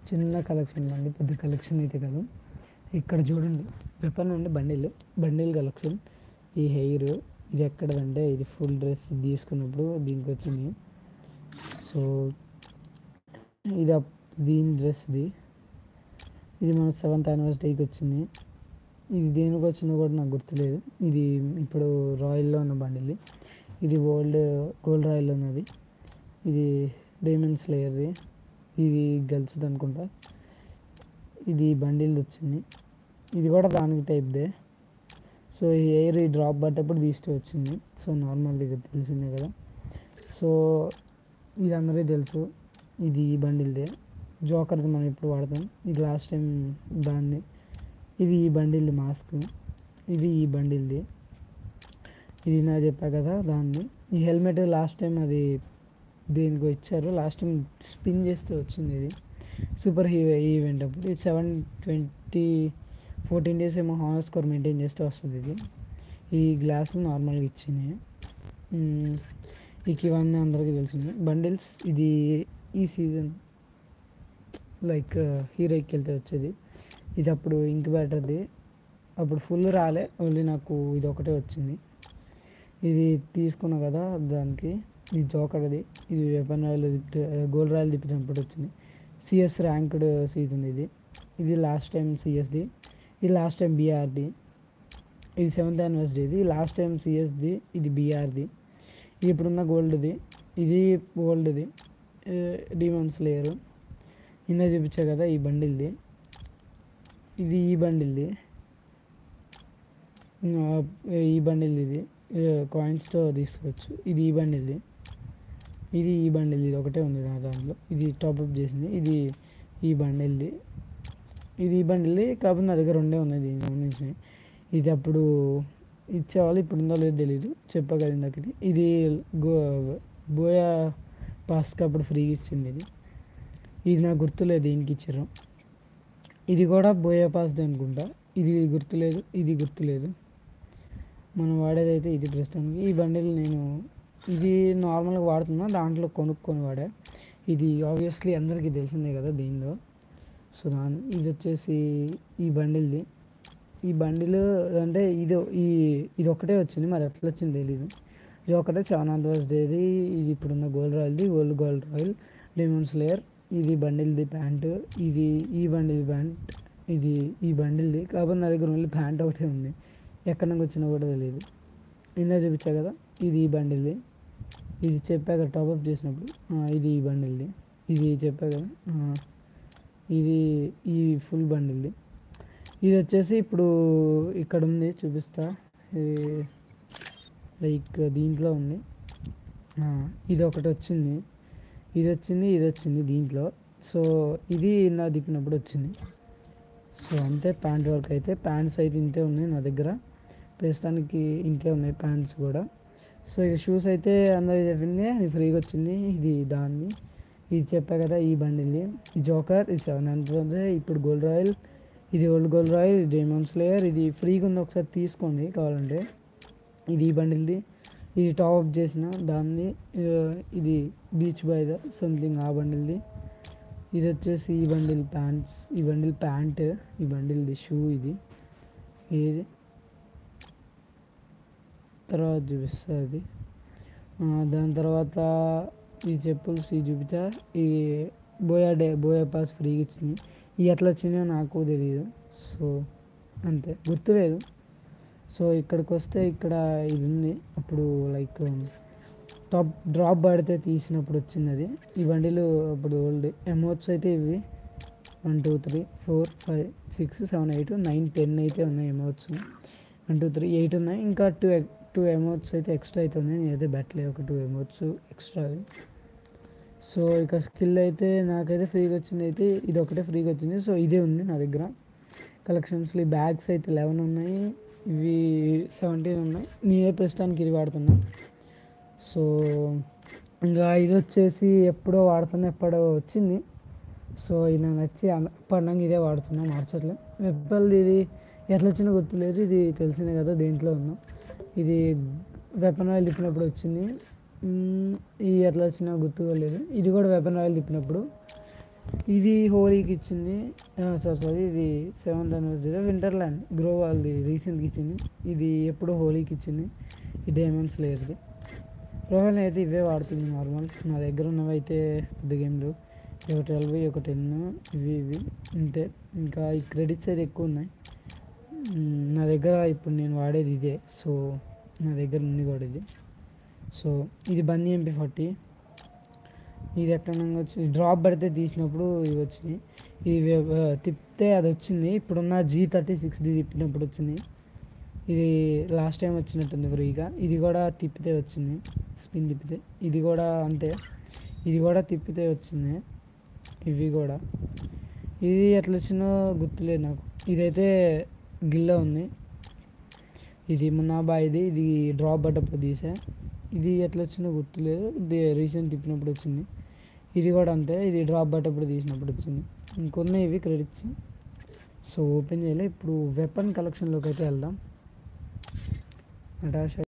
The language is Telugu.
చిన్న కలెక్షన్ అండి, పెద్ద కలెక్షన్ అయితే కాదు. ఇక్కడ చూడండి, వెపన్ అండి, బండిల్ కలెక్షన్. ఈ హెయిర్ ఇది ఎక్కడదంటే ఇది ఫుల్ డ్రెస్ తీసుకున్నప్పుడు దీనికి వచ్చింది. సో ఇది దీని డ్రెస్ది, ఇది మన 7th యానివర్సరీకి వచ్చింది. ఇది దేనికి వచ్చిందో కూడా నాకు గుర్తులేదు. ఇది ఇప్పుడు రాయల్లో ఉన్న బండిల్. ఇది గోల్డ్ రాయల్లో ఉన్నది. ఇది డైమండ్ స్లేయర్ది, ఇది గర్ల్స్ది అనుకుంటా. ఇది బండిల్ వచ్చింది, ఇది కూడా దానికి టైప్దే. సో ఈ ఎయిర్ ఈ డ్రాప్ పట్టేప్పుడు తీస్తే వచ్చింది. సో నార్మల్ ఇది తెలిసిందే కదా. సో ఇది అందరికీ తెలుసు, ఇది ఈ బండిల్దే. జోకర్ది మనం ఇప్పుడు వాడతాం, ఇది లాస్ట్ టైం దాన్ని. ఇది ఈ బండిల్ మాస్క్, ఇది ఈ బండిల్ది. ఇది నా చెప్పా కదా దాన్ని. ఈ హెల్మెట్ లాస్ట్ టైం అది దేనికో ఇచ్చారు, లాస్ట్ టైం స్పిన్ చేస్తే వచ్చింది. ఇది సూపర్ హీరో ఈవెంట్ అప్పుడు. ఇది 14 days ఏమో హానర్ స్కోర్ మెయింటైన్ చేస్తే వస్తుంది. ఇది ఈ గ్లాసులు నార్మల్గా ఇచ్చింది. ఇక ఇవన్నీ అందరికీ తెలిసింది బండిల్స్. ఇది ఈ సీజన్ లైక్ హీరోకి వెళ్తే వచ్చేది. ఇది అప్పుడు ఇంక్యుబేటర్ది, అప్పుడు ఫుల్ రాలే, ఓన్లీ నాకు ఇది ఒకటే వచ్చింది. ఇది తీసుకున్నా కదా దానికి. ఇది జోకర్ది, ఇది వెపన్ రాయల్ గోల్డ్ రాయల్ తిప్పినప్పుడు వచ్చింది. సిఎస్ ర్యాంక్డ్ సీజన్ ఇది. ఇది లాస్ట్ టైం సిఎస్ది, ఇది లాస్ట్ టైం బీఆర్ది. ఇది 7th యానివర్సరీ, ఇది లాస్ట్ టైం సిఎస్ది, ఇది బీఆర్ది. ఇది ఇప్పుడున్న గోల్డ్ది, ఇది గోల్డ్ది డీమన్ స్లేయర్. ఇందా చూపించా కదా ఈ బండిల్ది, ఇది ఈ బండిల్ది. ఈ బండిల్ది ఇది కాయిన్స్తో తీసుకోవచ్చు. ఇది ఈ బండిల్ది, ఇది ఈ బండిల్ది ఒకటే ఉంది నా దాంట్లో. ఇది టాప్అప్ చేసింది. ఇది ఈ బండిల్ది, ఇది ఈ బండిల్ది. కాకపోతే నా దగ్గర రెండే ఉన్నాయి దీనికి సంబంధించినవి. ఇది అప్పుడు ఇచ్చేవాళ్ళు, ఇప్పుడు ఉందో లేదో తెలీదు, చెప్పా కదా ఇందాక. ఇది బోయా పాస్కి అప్పుడు ఫ్రీగా ఇచ్చింది. ఇది నాకు గుర్తులేదు దేనికి ఇచ్చారు. ఇది కూడా బోయా పాస్ది అనుకుంటా. ఇది గుర్తులేదు, ఇది గుర్తులేదు. మనం వాడేదైతే ఇది ప్రస్తుతానికి. ఈ బండిల్ నేను ఇది నార్మల్గా వాడుతున్నా, దాంట్లో కొనుక్కొని వాడా. ఇది ఆబ్వియస్లీ అందరికీ తెలిసిందే కదా దీనిలో. సో ఇది వచ్చేసి ఈ బండిల్ది. ఈ బండిల్ అంటే ఇది ఒకటే వచ్చింది, మరి ఎట్లా వచ్చింది తెలీదు. ఇది ఒకటే 7th యానివర్సరీది. ఇది ఇప్పుడున్న గోల్డ్ రాయల్ది, గోల్డ్ రాయల్ డైమండ్ స్లేయర్. ఇది బండిల్ది ప్యాంటు, ఇది ఈ బండిల్ ప్యాంట్, ఇది ఈ బండిల్ది. కాకపోతే నా దగ్గర ఓన్లీ ప్యాంట్ ఒకటే ఉంది, ఎక్కడి నుంచి వచ్చినా కూడా తెలియదు. ఇందా చూపించా కదా, ఇది ఈ బండిల్ది. ఇది చెప్పాక టాప్అప్ చేసినప్పుడు ఇది ఈ బండిల్ది. ఇది చెప్పా కదా, ఇది ఈ ఫుల్ బండిల్ది. ఇది వచ్చేసి ఇప్పుడు ఇక్కడ ఉంది, చూపిస్తా. లైక్ దీంట్లో ఉంది. ఇది ఒకటి వచ్చింది, ఇది వచ్చింది దీంట్లో. సో ఇది నా దిప్పినప్పుడు వచ్చింది. సో అంతే. ప్యాంట్ వర్క్ అయితే ప్యాంట్స్ అయితే ఇంతే ఉన్నాయి నా దగ్గర ప్రస్తుతానికి, ఇంతే ఉన్నాయి ప్యాంట్స్ కూడా. సో ఇది షూస్ అయితే అందరికి చెప్పింది, ఇది ఫ్రీగా వచ్చింది. ఇది దాన్ని, ఇది చెప్పా కదా ఈ బండిల్ది. ఈ జోకర్, ఇది 7th యానివర్సరీ. ఇప్పుడు గోల్డ్ రాయల్, ఇది గోల్డ్ రాయల్, ఇది డైమండ్ స్లేయర్. ఇది ఫ్రీగా ఉంది, ఒకసారి తీసుకోండి కావాలంటే. ఇది ఈ బండిల్ది, ఇది టాప్అప్ చేసిన దాన్ని. ఇది బీచ్ బాయ్ సంథింగ్ ఆ బండిల్ది. ఇది వచ్చేసి ఈ బండిల్ ప్యాంట్స్, ఈ బండిల్ ప్యాంట్, ఈ బండిల్ది షూ. ఇది తర్వాత చూపిస్తుంది. దాని తర్వాత ఈ చెప్పుల్స్ ఈ చూపించా. ఈ బోయా పాస్ ఫ్రీగా ఇచ్చింది. ఇవి ఎట్లా వచ్చినాయో నాకు తెలియదు, సో అంతే, గుర్తులేదు. సో ఇక్కడికి వస్తే ఇక్కడ ఇది ఉంది, అప్పుడు లైక్ డ్రాప్ పడితే తీసినప్పుడు వచ్చింది అది. ఈ బండిలు అప్పుడు ఓల్డ్ ఎమోట్స్ అయితే ఇవి 1 2 3 4 5 6 7 8 9 10 అయితే ఉన్నాయి ఎమోట్స్. 1 2 3 8 ఉన్నాయి. ఇంకా టూ ఎమోట్స్ అయితే ఎక్స్ట్రా అయితే ఉన్నాయి. నేనైతే పెట్టలేదు, ఒక 2 ఎమోట్స్ ఎక్స్ట్రా. సో ఇక స్కిల్ అయితే నాకైతే ఫ్రీగా వచ్చింది, అయితే ఇది ఒకటే ఫ్రీగా వచ్చింది. సో ఇదే ఉంది నా దగ్గర కలెక్షన్స్లో. ఈ బ్యాగ్స్ అయితే 11 ఉన్నాయి, ఇవి 17 ఉన్నాయి. నేనే ప్రస్తుతానికి ఇది వాడుతున్నా. సో ఇంకా ఇది వచ్చేసి ఎప్పుడో వచ్చింది. సో ఇది నాకు నచ్చి పడినాక ఇదే వాడుతున్నా, మార్చట్లే. వెపల్ది ఇది ఎట్లా వచ్చినా గుర్తులేదు, ఇది తెలిసిందే కదా దేంట్లో ఉందో. ఇది వెపన్ ఆయిల్ తిప్పినప్పుడు వచ్చింది. ఇది ఎట్లా వచ్చినా గుర్తుకోలేదు. ఇది కూడా వెపన్ ఆయిల్ తిప్పినప్పుడు ఇది హోలీకి ఇచ్చింది. సారీ ఇది 7th anniversary వింటర్ల్యాండ్ గ్రో వాళ్ళది రీసెంట్గా ఇచ్చింది. ఇది ఎప్పుడో హోలీకి ఇచ్చింది. ఈ డైమండ్స్ లేదుది. ప్రొఫైల్ అయితే ఇవే వాడుతుంది నార్మల్. నా దగ్గర ఉన్నవి అయితే పెద్ద గేమ్లు ఒక 12 ఒక 10 ఇవి అంతే. ఇంకా ఈ క్రెడిట్స్ అయితే ఎక్కువ ఉన్నాయి నా దగ్గర. ఇప్పుడు నేను వాడేది ఇదే. సో నా దగ్గర ఉంది కూడా ఇది. సో ఇది బన్నీ MP40. ఇది ఎక్కడ వచ్చి డ్రాప్ పడితే తీసినప్పుడు ఇవి వచ్చినాయి. ఇది తిప్పితే అది వచ్చింది. ఇప్పుడున్న G36D తిప్పినప్పుడు వచ్చింది. ఇది లాస్ట్ టైం వచ్చినట్టుంది ఫ్రీగా. ఇది కూడా తిప్పితే వచ్చింది, స్పిన్ తిప్పితే. ఇది కూడా అంతే, ఇది కూడా తిప్పితే వచ్చింది. ఇవి కూడా ఇది ఎట్లా వచ్చిందో గుర్తులేదు నాకు. ఇదైతే గిల్లో ఉంది. ఇది మున్నాబాయిది. ఇది డ్రాప్ పడ్డప్పుడు తీసా. ఇది ఎట్లా వచ్చిందో గుర్తులేదు. ఇది రీసెంట్ తిప్పినప్పుడు వచ్చింది. ఇది కూడా అంతే, ఇది డ్రాప్ పడ్డప్పుడు తీసినప్పుడు వచ్చింది. ఇంకొన్ని ఇవి క్రెడిట్స్. సో ఓపెన్ చేయలే. ఇప్పుడు వెపన్ కలెక్షన్లోకి అయితే వెళ్దాం. నటాషా